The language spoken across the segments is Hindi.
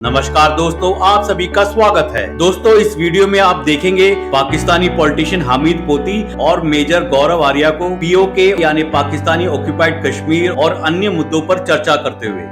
नमस्कार दोस्तों, आप सभी का स्वागत है। दोस्तों, इस वीडियो में आप देखेंगे पाकिस्तानी पॉलिटिशियन हामिद पोती और मेजर गौरव आर्या को पीओके यानी पाकिस्तानी ऑक्युपाइड कश्मीर और अन्य मुद्दों पर चर्चा करते हुए।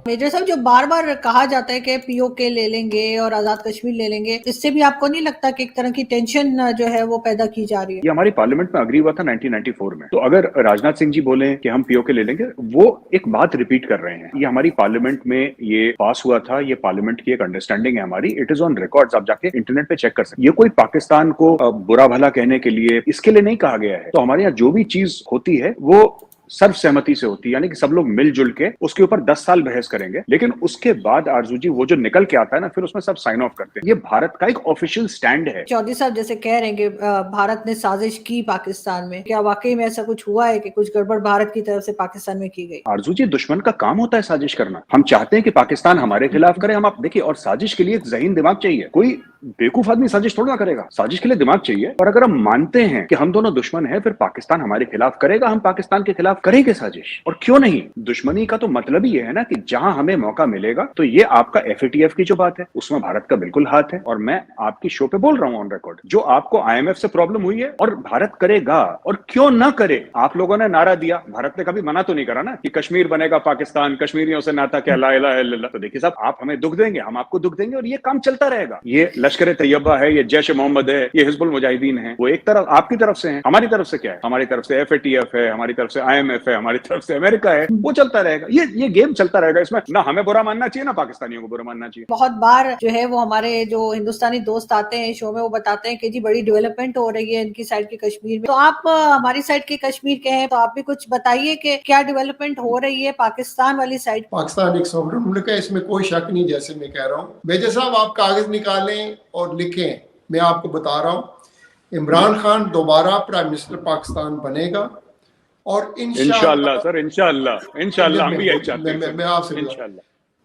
मेजर साहब, जो बार बार कहा जाता है कि पीओके ले लेंगे और आजाद कश्मीर ले लेंगे, इससे भी आपको नहीं लगता कि एक तरह की टेंशन जो है वो पैदा की जा रही है? ये हमारी पार्लियामेंट में अग्री हुआ था 1994 में। तो अगर राजनाथ सिंह जी बोले कि हम पीओके ले लेंगे, वो एक बात रिपीट कर रहे हैं। ये हमारी पार्लियामेंट में ये पास हुआ था, ये पार्लियामेंट की एक अंडरस्टैंडिंग है हमारी। इट इज ऑन रिकॉर्ड्स, आप जाके इंटरनेट पे चेक कर सकते हैं। ये कोई पाकिस्तान को बुरा भला कहने के लिए इसके लिए नहीं कहा गया है। तो हमारे यहाँ जो भी चीज होती है वो सर्वसहमति से होती है, यानी कि सब लोग मिलजुल के उसके ऊपर 10 साल बहस करेंगे, लेकिन उसके बाद आरजू जी वो जो निकल के आता है ना, फिर उसमें सब साइन ऑफ करते हैं। ये भारत का एक ऑफिशियल स्टैंड है। चौधरी साहब जैसे कह रहे हैं कि भारत ने साजिश की पाकिस्तान में, क्या वाकई में ऐसा कुछ हुआ है कि कुछ गड़बड़ भारत की तरफ से पाकिस्तान में की गई? आरजू जी, दुश्मन का काम होता है साजिश करना। हम चाहते हैं कि पाकिस्तान हमारे खिलाफ करे, हम आप देखिए, और साजिश के लिए एक ज़हीन दिमाग चाहिए। कोई बेवकूफ आदमी साजिश थोड़ा ना करेगा, साजिश के लिए दिमाग चाहिए। और अगर हम मानते हैं कि हम दोनों दुश्मन हैं, फिर पाकिस्तान हमारे खिलाफ करेगा, हम पाकिस्तान के खिलाफ करेंगे साजिश। और क्यों नहीं? दुश्मनी का तो मतलब ही ये है ना कि जहां हमें मौका मिलेगा, तो ये आपका एफएटीएफ की जो बात है उसमें भारत का बिल्कुल हाथ है। और मैं आपकी शो पे बोल रहा हूं ऑन रिकॉर्ड, जो आपको आईएमएफ से प्रॉब्लम हुई है और भारत करेगा, और क्यों ना करे। आप लोगों ने नारा दिया, भारत ने कभी मना तो नहीं करा ना कि कश्मीर बनेगा पाकिस्तान, कश्मीरियों से नाता क्या, ला इलाहा इल्लल्लाह। तो देखिए साहब, आप हमें दुख देंगे, हम आपको दुख देंगे, और ये काम चलता रहेगा। ये लश्कर तैयबा है, ये जैश मोहम्मद है, ये हिजबुल मुजाहिदीन है, वो एक तरफ आपकी तरफ से है, हमारी तरफ से क्या है? हमारी तरफ से एफएटीएफ है, हमारी तरफ से आईएमएफ है, हमारी तरफ से अमेरिका है। वो चलता रहेगा, ये गेम चलता रहेगा। इसमें ना हमें बुरा मानना चाहिए, ना पाकिस्तानियों को बुरा मानना चाहिए। बहुत बार जो है वो हमारे जो हिंदुस्तानी दोस्त आते हैं शो में, वो बताते हैं कि जी बड़ी डेवलपमेंट हो रही है इनकी साइड के कश्मीर में। तो आप हमारी साइड के कश्मीर के हैं, तो आप भी कुछ बताइए कि क्या डेवलपमेंट हो रही है पाकिस्तान वाली साइड? पाकिस्तान एक सॉवरेन मुल्क है, इसमें कोई शक नहीं। जैसे मैं कह रहा हूँ, मेजर साहब आप कागज निकालें और लिखें, मैं आपको बता रहा हूँ, इमरान खान दोबारा प्राइम मिनिस्टर पाकिस्तान बनेगा। और इंशाअल्लाह सर, इंशाअल्लाह हम भी यही चाहते हैं। मैं आपसे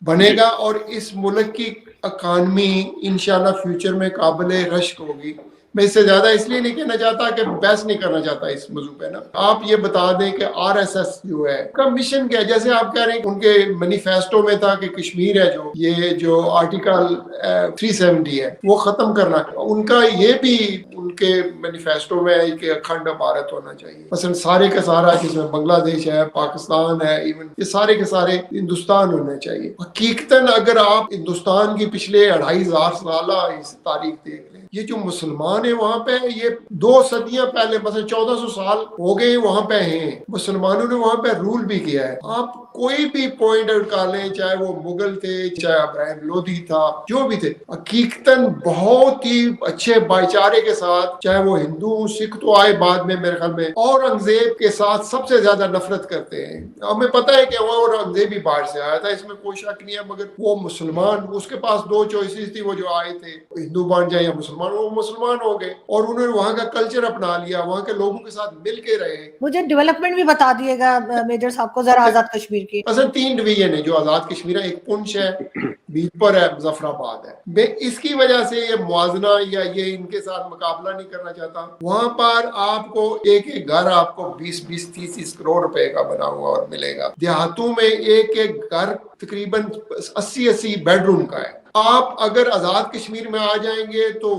बनेगा, और इस मुल्क की इकानमी इंशाअल्लाह फ्यूचर में काबिल रश्क होगी। मैं इससे ज्यादा इसलिए नहीं कहना चाहता कि बहस नहीं करना चाहता इस मौजू पे ना। आप ये बता दें कि आरएसएस जो है का मिशन क्या है? जैसे आप कह रहे हैं उनके मैनिफेस्टो में था कि कश्मीर है जो आर्टिकल 370 है वो खत्म करना। उनका ये भी उनके मैनिफेस्टो में है कि अखंड भारत होना चाहिए। मसलन सारे का सारा, जिसमें बांग्लादेश है, पाकिस्तान है, इवन ये सारे के सारे हिंदुस्तान होने चाहिए। हकीकतन अगर आप हिंदुस्तान की पिछले 2500 साल इस तारीख देख लें, ये जो मुसलमान है वहां पे, ये 2 सदियां पहले, मतलब 1400 साल हो गए वहां पे हैं। मुसलमानों ने वहां पे रूल भी किया है। आप कोई भी पॉइंट उठा लें, चाहे वो मुगल थे, चाहे इब्राहिम लोधी था, जो भी थे, हकीकतन बहुत ही अच्छे भाईचारे के साथ, चाहे वो हिंदू सिख तो आए बाद में मेरे ख्याल में, औरंगजेब के साथ सबसे ज्यादा नफरत करते हैं। हमें पता है कि वो औरंगजेब भी बाहर से आया था, इसमें कोई शक नहीं है। मगर वो मुसलमान, उसके पास 2 चॉइसेस थी, वो जो आए थे, हिंदू बन जाए या मुसलमान। वो मुसलमान हो गए और उन्होंने वहाँ का कल्चर अपना लिया, वहाँ के लोगों के साथ मिल के रहे। मुझे डेवलपमेंट भी बता दिएगा मेजर साहब को जरा आजाद कश्मीर की। असल 3 डिवीजन है जो आजाद कश्मीर है, एक पुंछ है, बीरपुर है, मुजफ्फराबाद है। मैं इसकी वजह से ये मुआवजा या ये इनके साथ मुकाबला नहीं करना चाहता। वहां पर आपको एक घर आपको 20-20, 30 करोड़ रुपए का बना हुआ और मिलेगा। देहातों में एक घर तकरीबन 80-80 बेडरूम का है। आप अगर आजाद कश्मीर में आ जाएंगे तो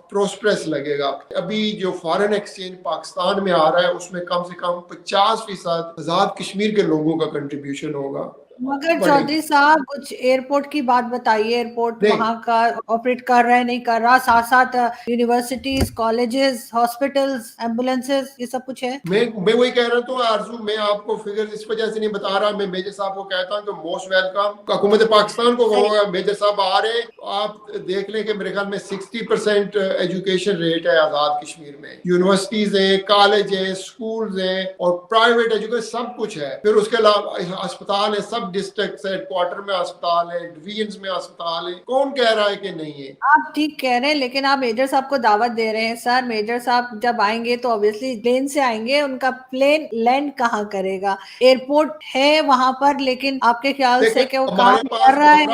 प्रोस्पेरस लगेगा। अभी जो फॉरेन एक्सचेंज पाकिस्तान में आ रहा है, उसमें कम से कम 50% आजाद कश्मीर के लोगों का कंट्रीब्यूशन होगा। मगर चौधरी साहब कुछ एयरपोर्ट की बात बताइए। एयरपोर्ट वहाँ का ऑपरेट कर रहा है, नहीं कर रहा? साथ साथ यूनिवर्सिटीज, कॉलेजेस, हॉस्पिटल्स, एम्बुलेंसेस, ये सब कुछ है? मैं वही कह रहा हूँ आरजू, मैं आपको फिगर इस वजह से नहीं बता रहा। मैं मेजर साहब को कहता हूँ कि मोस्ट वेलकम। हुकूमत पाकिस्तान को कहूँगा, मेजर साहब आ रहे, आप देख लें कि मेरे ख्याल में 60% एजुकेशन रेट है आजाद कश्मीर में। यूनिवर्सिटीज है, कॉलेज है, स्कूल है, और प्राइवेट एजुकेशन सब कुछ है। फिर उसके अलावा अस्पताल है, सब डिस्ट्रिक्ट हेडक्वार्टर में अस्पताल है, डिवीजन में अस्पताल है। कौन कह रहा है कि नहीं है? आप ठीक कह रहे हैं, लेकिन आप मेजर साहब को दावत दे रहे हैं। सर, मेजर साहब जब आएंगे तो ऑब्वियसली प्लेन से आएंगे, उनका प्लेन लैंड कहाँ करेगा? एयरपोर्ट है वहां पर, लेकिन आपके ख्याल से क्या वो काम कर रहा है?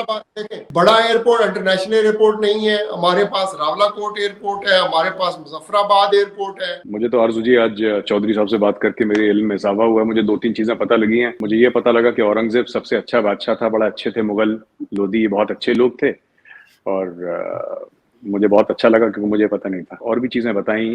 बड़ा एयरपोर्ट इंटरनेशनल एयरपोर्ट नहीं है। हमारे पास रावलाकोट एयरपोर्ट है, हमारे पास मुजफ्फराबाद एयरपोर्ट है। मुझे तो आरजू जी आज चौधरी साहब से बात करके मेरे इल्म में इजाफा हुआ है। मुझे 2-3 चीजें पता लगी हैं। मुझे ये पता लगा कि औरंगजेब सबसे अच्छा बादशाह था, बड़ा अच्छे थे मुगल लोधी, बहुत अच्छे लोग थे और मुझे बहुत अच्छा लगा क्योंकि मुझे पता नहीं था। और भी चीजें बताई,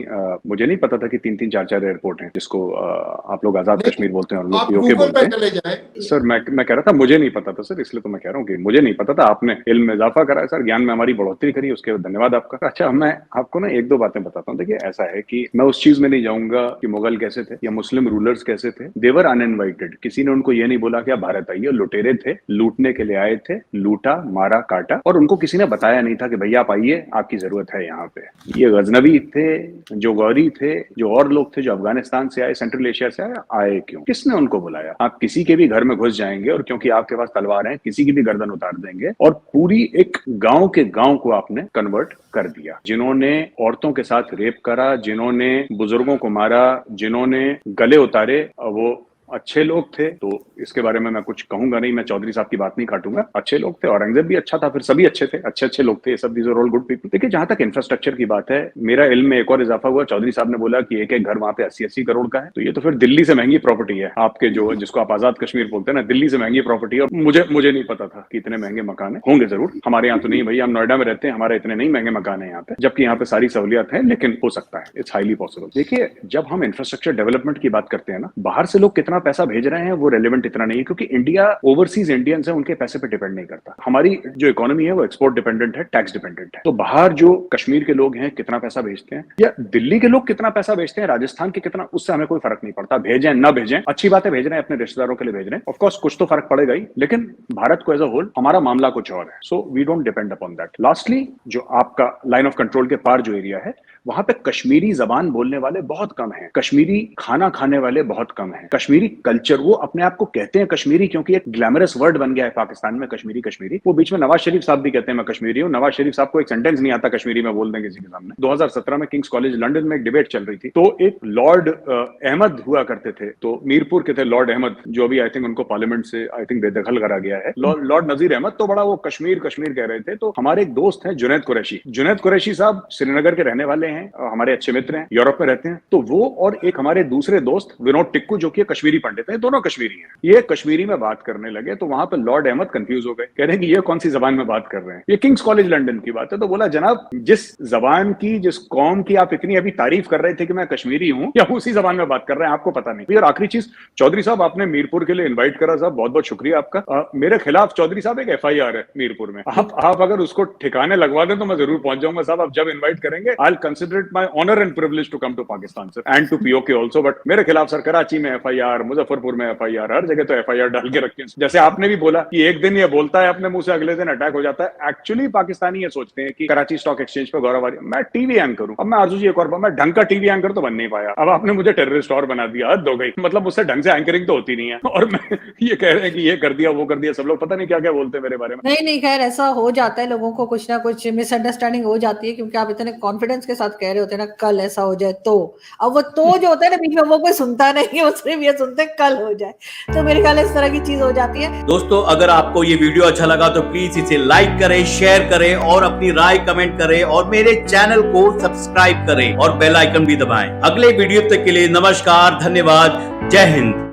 मुझे नहीं पता था कि 3-3 4-4 एयरपोर्ट हैं, जिसको आप लोग आजाद कश्मीर बोलते हैं और लोग आप पीओके गूगल बोलते पे हैं। चले जाएं। सर मैं कह रहा था मुझे नहीं पता था सर, इसलिए तो मैं कह रहा हूँ कि मुझे नहीं पता था। आपने इल्म में इजाफा करा है सर, ज्ञान में हमारी बढ़ोतरी करी, उसके लिए धन्यवाद आपका। अच्छा, मैं आपको ना 1-2 बातें बताता हूँ। देखिए, ऐसा है कि मैं उस चीज में नहीं जाऊंगा कि मुगल कैसे थे या मुस्लिम रूलर्स कैसे थे। देवर अनइनवाइटेड, किसी ने उनको ये नहीं बोला कि आप भारत आइए। लुटेरे थे, लूटने के लिए आए थे, लूटा, मारा, काटा, और उनको किसी ने बताया नहीं था कि भैया आप आइए, आपकी जरूरत है यहाँ पे। ये गजनवी थे, जो गौरी थे, जो और लोग थे जो अफगानिस्तान से आए, सेंट्रल एशिया से आए क्यों? किसने उनको बुलाया? आप किसी के भी घर में घुस जाएंगे और क्योंकि आपके पास तलवार है, किसी की भी गर्दन उतार देंगे, और पूरी एक गांव के गांव को आपने कन्वर्ट कर दिया। जिन्होंने औरतों के साथ रेप करा, जिन्होंने बुजुर्गों को मारा, जिन्होंने गले उतारे, वो अच्छे लोग थे। तो इसके बारे में मैं कुछ कहूंगा नहीं, मैं चौधरी साहब की बात नहीं काटूंगा। अच्छे लोग थे, औरंगजेब भी अच्छा था, फिर सभी अच्छे थे, अच्छे लोग थे, ये सब these are all good people. देखिए, जहां तक इंफ्रास्ट्रक्चर की बात है, मेरा इल्म में एक और इजाफा हुआ। चौधरी साहब ने बोला कि एक घर वहां पे 80-80 करोड़ का है, तो ये तो फिर दिल्ली से महंगी प्रॉपर्टी है आपके, जो जिसको आप आजाद कश्मीर बोलते हैं ना, दिल्ली से महंगी प्रॉपर्टी है। और मुझे नहीं पता था कि इतने महंगे मकान होंगे। जरूर हमारे यहाँ तो नहीं भैया, हम नोएडा में रहते हैं, हमारे इतने नहीं महंगे मकान है यहाँ पे, जबकि यहाँ पे सारी सहूलियत है, लेकिन हो सकता है, इट्स हाईली पॉसिबल। देखिए, जब हम इंफ्रास्ट्रक्चर डेवलपमेंट की बात करते हैं ना, बाहर से लोग कितना पैसा भेज रहे हैं वो रेलेवेंट इतना नहीं है, क्योंकि इंडिया ओवरसीज इंडियंस है, उनके पैसे पे डिपेंड नहीं करता। हमारी जो इकोनॉमी है वो एक्सपोर्ट डिपेंडेंट है, टैक्स डिपेंडेंट है। तो बाहर जो कश्मीर के लोग हैं कितना पैसा भेजते हैं, या दिल्ली के लोग कितना पैसा भेजते हैं, राजस्थान के कितना, उससे हमें कोई फर्क नहीं पड़ता। भेजें ना भेजें, अच्छी बात है, भेज रहे हैं अपने रिश्तेदारों के लिए भेज रहे हैं, ऑफ कोर्स कुछ तो फर्क पड़ेगा ही, लेकिन भारत को एज अ होल हमारा मामला कुछ और है। So we don't depend upon that. Lastly, जो आपका लाइन ऑफ कंट्रोल के पार जो एरिया है, वहां पे कश्मीरी जबान बोलने वाले बहुत कम हैं, कश्मीरी खाना खाने वाले बहुत कम हैं, कश्मीरी कल्चर, वो अपने आप को कहते हैं कश्मीरी क्योंकि एक ग्लैमरस वर्ड बन गया है पाकिस्तान में, कश्मीरी। वो बीच में नवाज शरीफ साहब भी कहते हैं मैं कश्मीरी हूँ। नवाज शरीफ साहब को एक सेंटेंस नहीं आता कश्मीरी में बोल दें किसी के सामने। 2017 में किंग्स कॉलेज लंदन में एक डिबेट चल रही थी, तो एक लॉर्ड अहमद हुआ करते थे, तो मीरपुर के थे लॉर्ड अहमद, जो अभी आई थिंक उनको पार्लियामेंट से आई थिंक बेदखल करा गया है। लॉर्ड नजीर अहमद तो बड़ा वो कश्मीर कह रहे थे। तो हमारे एक दोस्त हैं जुनैद कुरैशी साहब, श्रीनगर के रहने वाले हैं, हमारे अच्छे मित्र हैं, यूरोप में रहते हैं। तो वो और एक हमारे दूसरे दोस्त विनोद टिक्कू, जो कि कश्मीरी पंडित हैं, दोनों कश्मीरी हैं, ये कश्मीरी में बात करने लगे। तो वहां पे लॉर्ड अहमद कंफ्यूज हो गए, कह रहे हैं कि ये कौन सी जबान में बात कर रहे हैं, ये किंग्स कॉलेज लंदन की बात है। तो बोला, जनाब, जिस जबान की, जिस कौम की आप इतनी अभी तारीफ कर रहे थे कि मैं कश्मीरी हूं, या उसी जबान में बात कर रहे हैं, आपको पता नहीं। और आखिरी चीज, चौधरी साहब, आपने मीरपुर के लिए इन्वाइट करा साहब, बहुत बहुत शुक्रिया आपका। मेरे खिलाफ चौधरी साहब एक FIR है मीरपुर में, आप अगर उसको ठिकाने लगवा दें तो मैं जरूर पहुंच जाऊंगा साहब। आप जब इन्वाइट करेंगे, I will consider it my honour and privilege to come to Pakistan sir, and to POK also. But मेरे खिलाफ सर कराची में FIR, मुजफ्फरपुर में FIR, हर जगह तो FIR डाल के रखे। जैसे आपने भी बोला कि एक दिन ये बोलता है अपने मुंह से, अगले दिन अटैक हो जाता है। एक्चुअली पाकिस्तानी ये सोचते हैं कि कराची स्टॉक एक्सचेंज पे गौरव आर्या, मैं टीवी एंकर हूं। अब मैं आरजू जी एक और, मैं ढंग का टीवी एंकर तो बन नहीं पाया, अब आपने मुझे टेररिस्ट और बना दिया, हद हो गई। मतलब उससे ढंग से एंकरिंग तो होती नहीं है, और मैं ये कह रहे हैं कि ये कर दिया, वो कर दिया, सब लोग पता नहीं क्या क्या बोलते हैं मेरे बारे में। नहीं, खैर ऐसा हो जाता है, लोगों को कुछ ना कुछ मिसअंडरस्टैंडिंग हो जाती है, क्योंकि आप इतने कॉन्फिडेंस के साथ कह रहे होते हैं ना, कल ऐसा हो जाए तो। अब वो तो जो होता है ना बीच में, वो कोई सुनता नहीं है, वो सिर्फ ये सुनते हैं कल हो जाए। तो मेरे ख्याल इस तरह की चीज हो जाती है। दोस्तों, अगर आपको ये वीडियो अच्छा लगा तो प्लीज इसे लाइक करें, शेयर करें और अपनी राय कमेंट करें, और मेरे चैनल को सब्सक्राइब करें और बेल आइकन भी दबाएं। अगले वीडियो तक के लिए नमस्कार, धन्यवाद, जय हिंद।